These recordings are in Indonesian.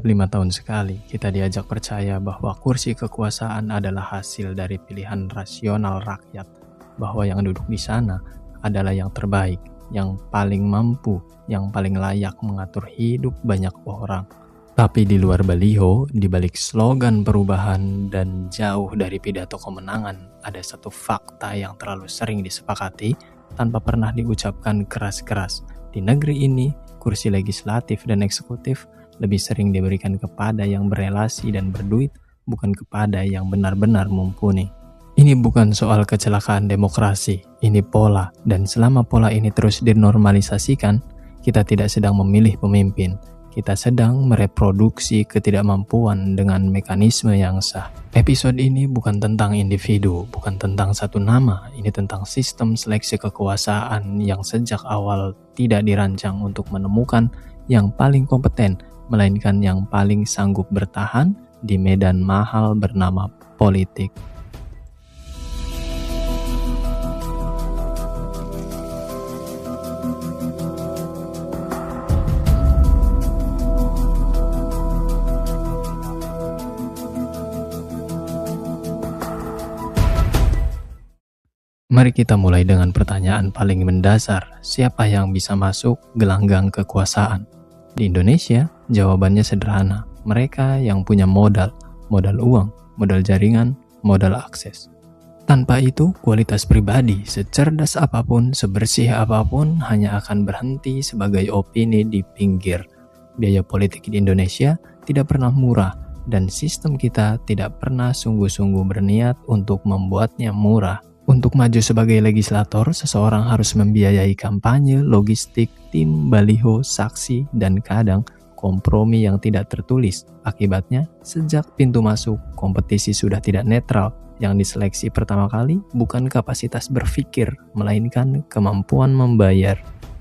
5 tahun sekali, kita diajak percaya bahwa kursi kekuasaan adalah hasil dari pilihan rasional rakyat, bahwa yang duduk di sana adalah yang terbaik, yang paling mampu, yang paling layak mengatur hidup banyak orang. Tapi di luar baliho, di balik slogan perubahan dan jauh dari pidato kemenangan, ada satu fakta yang terlalu sering disepakati tanpa pernah diucapkan keras-keras. Di negeri ini, kursi legislatif dan eksekutif lebih sering diberikan kepada yang berelasi dan berduit, bukan kepada yang benar-benar mumpuni. Ini bukan soal kecelakaan demokrasi, ini pola, dan selama pola ini terus dinormalisasikan, kita tidak sedang memilih pemimpin, kita sedang mereproduksi ketidakmampuan dengan mekanisme yang sah. Episode ini bukan tentang individu, bukan tentang satu nama, ini tentang sistem seleksi kekuasaan yang sejak awal tidak dirancang untuk menemukan yang paling kompeten, melainkan yang paling sanggup bertahan di medan mahal bernama politik. Mari kita mulai dengan pertanyaan paling mendasar, siapa yang bisa masuk gelanggang kekuasaan? Di Indonesia, jawabannya sederhana. Mereka yang punya modal uang, modal jaringan, modal akses. Tanpa itu, kualitas pribadi, secerdas apapun, sebersih apapun, hanya akan berhenti sebagai opini di pinggir. Biaya politik di Indonesia tidak pernah murah, dan sistem kita tidak pernah sungguh-sungguh berniat untuk membuatnya murah. Untuk maju sebagai legislator, seseorang harus membiayai kampanye, logistik, tim, baliho, saksi, dan kadang kompromi yang tidak tertulis. Akibatnya, sejak pintu masuk, kompetisi sudah tidak netral. Yang diseleksi pertama kali bukan kapasitas berpikir, melainkan kemampuan membayar.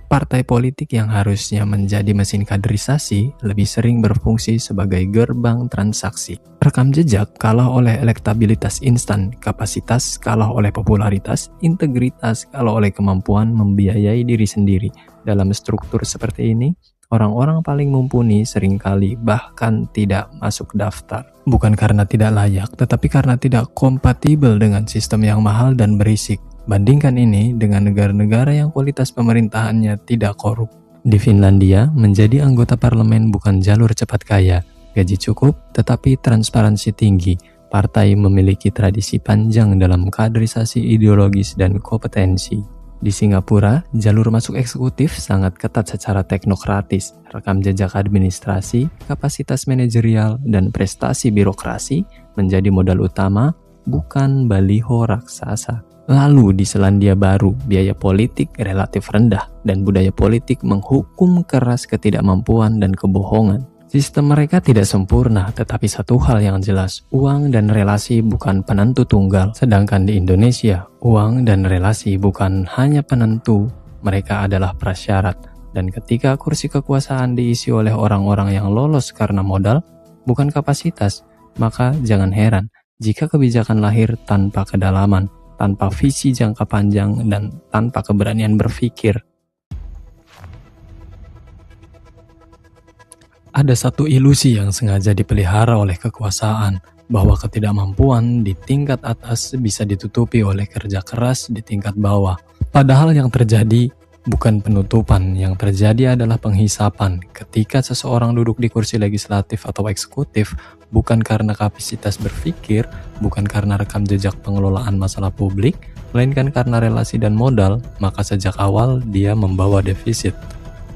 Partai politik yang harusnya menjadi mesin kaderisasi lebih sering berfungsi sebagai gerbang transaksi. Rekam jejak kalah oleh elektabilitas instan, kapasitas kalah oleh popularitas, integritas kalah oleh kemampuan membiayai diri sendiri. Dalam struktur seperti ini, orang-orang paling mumpuni seringkali bahkan tidak masuk daftar. Bukan karena tidak layak, tetapi karena tidak kompatibel dengan sistem yang mahal dan berisik. Bandingkan ini dengan negara-negara yang kualitas pemerintahannya tidak korup. Di Finlandia, menjadi anggota parlemen bukan jalur cepat kaya, gaji cukup tetapi transparansi tinggi. Partai memiliki tradisi panjang dalam kaderisasi ideologis dan kompetensi. Di Singapura, jalur masuk eksekutif sangat ketat secara teknokratis. Rekam jejak administrasi, kapasitas manajerial, dan prestasi birokrasi menjadi modal utama, bukan baliho raksasa. Lalu di Selandia Baru, biaya politik relatif rendah dan budaya politik menghukum keras ketidakmampuan dan kebohongan. Sistem mereka tidak sempurna, tetapi satu hal yang jelas, uang dan relasi bukan penentu tunggal. Sedangkan di Indonesia, uang dan relasi bukan hanya penentu, mereka adalah prasyarat. Dan ketika kursi kekuasaan diisi oleh orang-orang yang lolos karena modal, bukan kapasitas, maka jangan heran jika kebijakan lahir tanpa kedalaman, tanpa visi jangka panjang, dan tanpa keberanian berpikir. Ada satu ilusi yang sengaja dipelihara oleh kekuasaan, bahwa ketidakmampuan di tingkat atas bisa ditutupi oleh kerja keras di tingkat bawah. Padahal yang terjadi bukan penutupan, yang terjadi adalah penghisapan. Ketika seseorang duduk di kursi legislatif atau eksekutif, bukan karena kapasitas berpikir, bukan karena rekam jejak pengelolaan masalah publik, melainkan karena relasi dan modal, maka sejak awal dia membawa defisit.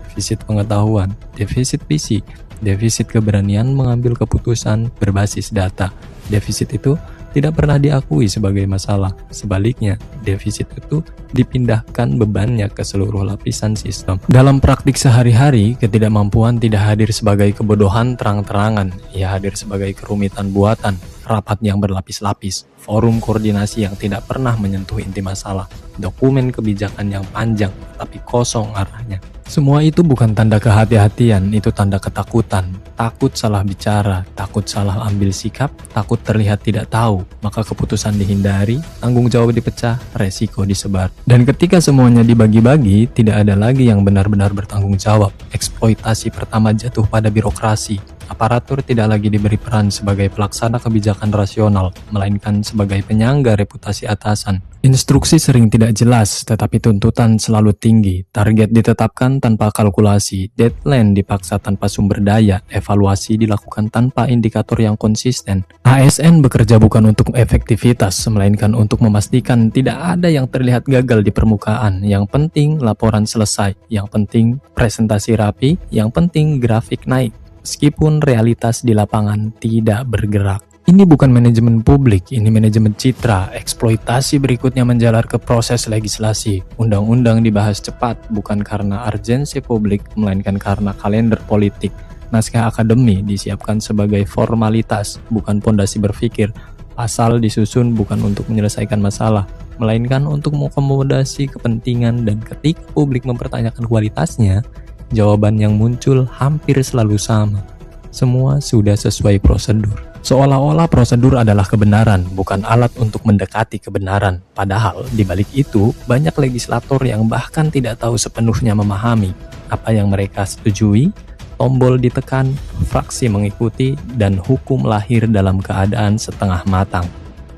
Defisit pengetahuan, defisit visi, defisit keberanian mengambil keputusan berbasis data. Defisit itu tidak pernah diakui sebagai masalah. Sebaliknya, defisit itu dipindahkan bebannya ke seluruh lapisan sistem. Dalam praktik sehari-hari, ketidakmampuan tidak hadir sebagai kebodohan terang-terangan. Ia hadir sebagai kerumitan buatan, rapat yang berlapis-lapis, forum koordinasi yang tidak pernah menyentuh inti masalah, dokumen kebijakan yang panjang tapi kosong arahnya. Semua itu bukan tanda kehati-hatian, itu tanda ketakutan. takut salah bicara, takut salah ambil sikap, takut terlihat tidak tahu, maka keputusan dihindari, tanggung jawab dipecah, resiko disebar. Dan ketika semuanya dibagi-bagi, tidak ada lagi yang benar-benar bertanggung jawab. Eksploitasi pertama jatuh pada birokrasi. Aparatur tidak lagi diberi peran sebagai pelaksana kebijakan rasional, melainkan sebagai penyangga reputasi atasan. Instruksi sering tidak jelas, tetapi tuntutan selalu tinggi. Target ditetapkan tanpa kalkulasi, deadline dipaksa tanpa sumber daya, evaluasi dilakukan tanpa indikator yang konsisten. ASN bekerja bukan untuk efektivitas, melainkan untuk memastikan tidak ada yang terlihat gagal di permukaan. Yang penting laporan selesai, yang penting presentasi rapi, yang penting grafik naik. Meskipun realitas di lapangan tidak bergerak. Ini bukan manajemen publik, ini manajemen citra. Eksploitasi berikutnya menjalar ke proses legislasi. Undang-undang dibahas cepat, bukan karena urgensi publik, melainkan karena kalender politik. Naskah akademi disiapkan sebagai formalitas, bukan pondasi berpikir. Pasal disusun bukan untuk menyelesaikan masalah, melainkan untuk mengakomodasi kepentingan, dan ketika publik mempertanyakan kualitasnya, jawaban yang muncul hampir selalu sama. Semua sudah sesuai prosedur. Seolah-olah prosedur adalah kebenaran, bukan alat untuk mendekati kebenaran. Padahal, di balik itu, banyak legislator yang bahkan tidak tahu sepenuhnya memahami apa yang mereka setujui, tombol ditekan, fraksi mengikuti, dan hukum lahir dalam keadaan setengah matang.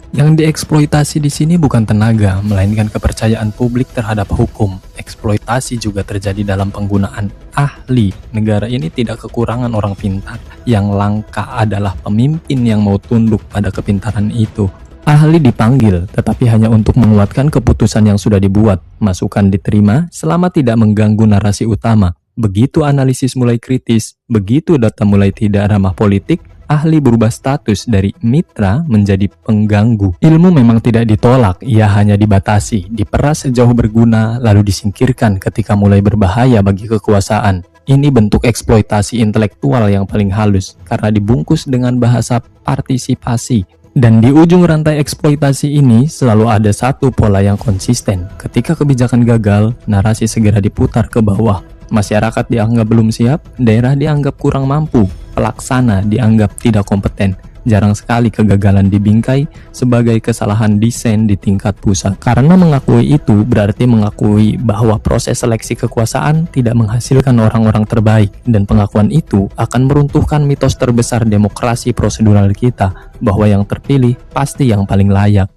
Yang dieksploitasi di sini bukan tenaga, melainkan kepercayaan publik terhadap hukum. Eksploitasi juga terjadi dalam penggunaan ahli. Negara ini tidak kekurangan orang pintar. Yang langka adalah pemimpin yang mau tunduk pada kepintaran itu. Ahli dipanggil, tetapi hanya untuk menguatkan keputusan yang sudah dibuat. Masukan diterima selama tidak mengganggu narasi utama. Begitu analisis mulai kritis, begitu data mulai tidak ramah politik, ahli berubah status dari mitra menjadi pengganggu. Ilmu memang tidak ditolak, ia hanya dibatasi, diperas sejauh berguna, lalu disingkirkan ketika mulai berbahaya bagi kekuasaan. Ini bentuk eksploitasi intelektual yang paling halus, karena dibungkus dengan bahasa partisipasi. Dan di ujung rantai eksploitasi ini selalu ada satu pola yang konsisten. Ketika kebijakan gagal, narasi segera diputar ke bawah. Masyarakat dianggap belum siap, daerah dianggap kurang mampu, pelaksana dianggap tidak kompeten. Jarang sekali kegagalan dibingkai sebagai kesalahan desain di tingkat pusat. Karena mengakui itu berarti mengakui bahwa proses seleksi kekuasaan tidak menghasilkan orang-orang terbaik, dan pengakuan itu akan meruntuhkan mitos terbesar demokrasi prosedural kita, bahwa yang terpilih pasti yang paling layak.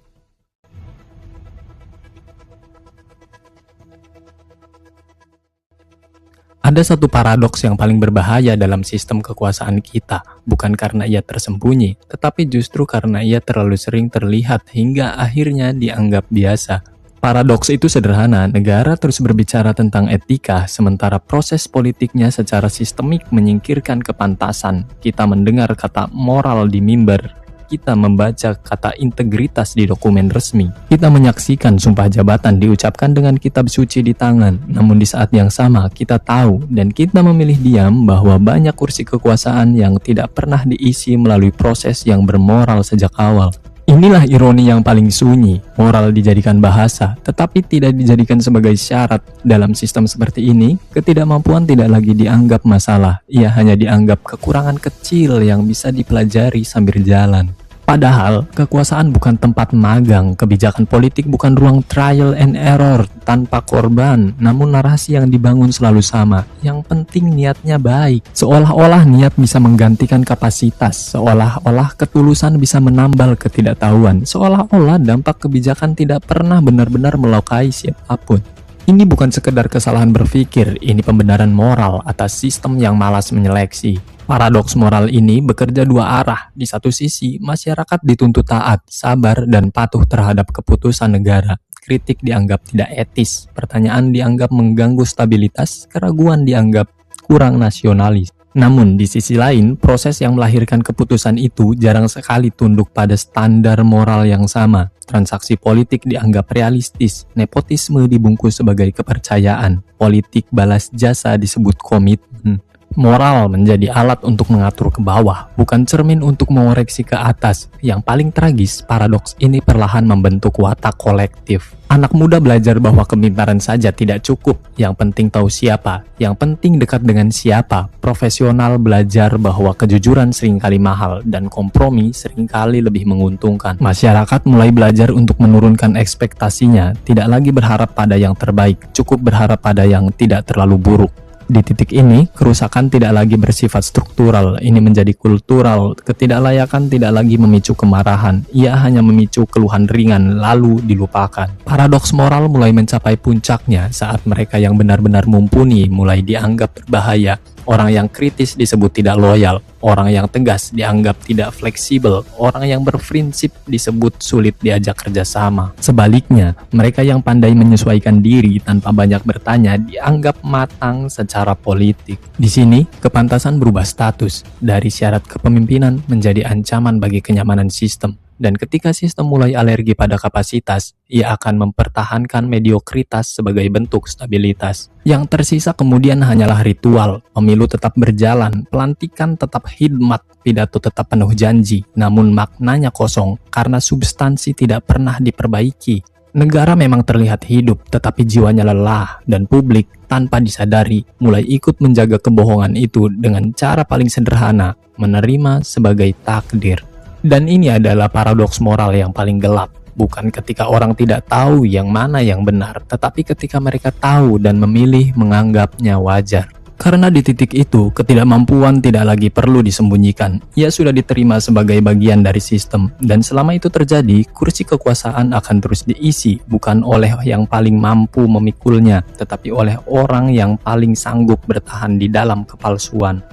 Ada satu paradoks yang paling berbahaya dalam sistem kekuasaan kita, bukan karena ia tersembunyi, tetapi justru karena ia terlalu sering terlihat hingga akhirnya dianggap biasa. Paradoks itu sederhana, negara terus berbicara tentang etika, sementara proses politiknya secara sistemik menyingkirkan kepantasan. Kita mendengar kata moral di mimbar. Kita membaca kata integritas di dokumen resmi. Kita menyaksikan sumpah jabatan diucapkan dengan kitab suci di tangan. Namun di saat yang sama kita tahu dan kita memilih diam bahwa banyak kursi kekuasaan yang tidak pernah diisi melalui proses yang bermoral sejak awal. Inilah ironi yang paling sunyi. Moral dijadikan bahasa, tetapi tidak dijadikan sebagai syarat. Dalam sistem seperti ini, ketidakmampuan tidak lagi dianggap masalah. Ia hanya dianggap kekurangan kecil yang bisa dipelajari sambil jalan. Padahal, kekuasaan bukan tempat magang, kebijakan politik bukan ruang trial and error tanpa korban, namun narasi yang dibangun selalu sama. Yang penting niatnya baik. Seolah-olah niat bisa menggantikan kapasitas, seolah-olah ketulusan bisa menambal ketidaktahuan, seolah-olah dampak kebijakan tidak pernah benar-benar melukai siapapun. Ini bukan sekedar kesalahan berpikir, ini pembenaran moral atas sistem yang malas menyeleksi. Paradoks moral ini bekerja dua arah. Di satu sisi, masyarakat dituntut taat, sabar, dan patuh terhadap keputusan negara. Kritik dianggap tidak etis, pertanyaan dianggap mengganggu stabilitas, keraguan dianggap kurang nasionalis. Namun, di sisi lain, proses yang melahirkan keputusan itu jarang sekali tunduk pada standar moral yang sama. Transaksi politik dianggap realistis, nepotisme dibungkus sebagai kepercayaan, politik balas jasa disebut komitmen. Moral menjadi alat untuk mengatur ke bawah, bukan cermin untuk mengoreksi ke atas. Yang paling tragis, paradoks ini perlahan membentuk watak kolektif. Anak muda belajar bahwa kepintaran saja tidak cukup, yang penting tahu siapa, yang penting dekat dengan siapa. Profesional belajar bahwa kejujuran seringkali mahal dan kompromi seringkali lebih menguntungkan. Masyarakat mulai belajar untuk menurunkan ekspektasinya, tidak lagi berharap pada yang terbaik, cukup berharap pada yang tidak terlalu buruk. Di titik ini, kerusakan tidak lagi bersifat struktural, ini menjadi kultural. Ketidaklayakan tidak lagi memicu kemarahan, ia hanya memicu keluhan ringan lalu dilupakan. Paradoks moral mulai mencapai puncaknya saat mereka yang benar-benar mumpuni mulai dianggap berbahaya. Orang yang kritis disebut tidak loyal, orang yang tegas dianggap tidak fleksibel, orang yang berprinsip disebut sulit diajak kerjasama. Sebaliknya, mereka yang pandai menyesuaikan diri tanpa banyak bertanya dianggap matang secara politik. Di sini, kepantasan berubah status, dari syarat kepemimpinan menjadi ancaman bagi kenyamanan sistem. Dan ketika sistem mulai alergi pada kapasitas, ia akan mempertahankan mediokritas sebagai bentuk stabilitas. Yang tersisa kemudian hanyalah ritual, pemilu tetap berjalan, pelantikan tetap khidmat, pidato tetap penuh janji, namun maknanya kosong karena substansi tidak pernah diperbaiki. Negara memang terlihat hidup, tetapi jiwanya lelah, dan publik tanpa disadari mulai ikut menjaga kebohongan itu dengan cara paling sederhana, menerima sebagai takdir. Dan ini adalah paradoks moral yang paling gelap, bukan ketika orang tidak tahu yang mana yang benar, tetapi ketika mereka tahu dan memilih menganggapnya wajar. Karena di titik itu, ketidakmampuan tidak lagi perlu disembunyikan, ia sudah diterima sebagai bagian dari sistem, dan selama itu terjadi, kursi kekuasaan akan terus diisi, bukan oleh yang paling mampu memikulnya, tetapi oleh orang yang paling sanggup bertahan di dalam kepalsuan.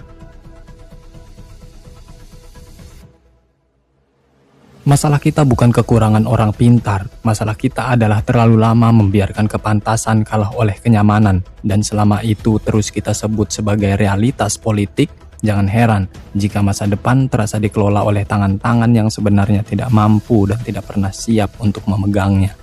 Masalah kita bukan kekurangan orang pintar, masalah kita adalah terlalu lama membiarkan kepantasan kalah oleh kenyamanan, dan selama itu terus kita sebut sebagai realitas politik. Jangan heran jika masa depan terasa dikelola oleh tangan-tangan yang sebenarnya tidak mampu dan tidak pernah siap untuk memegangnya.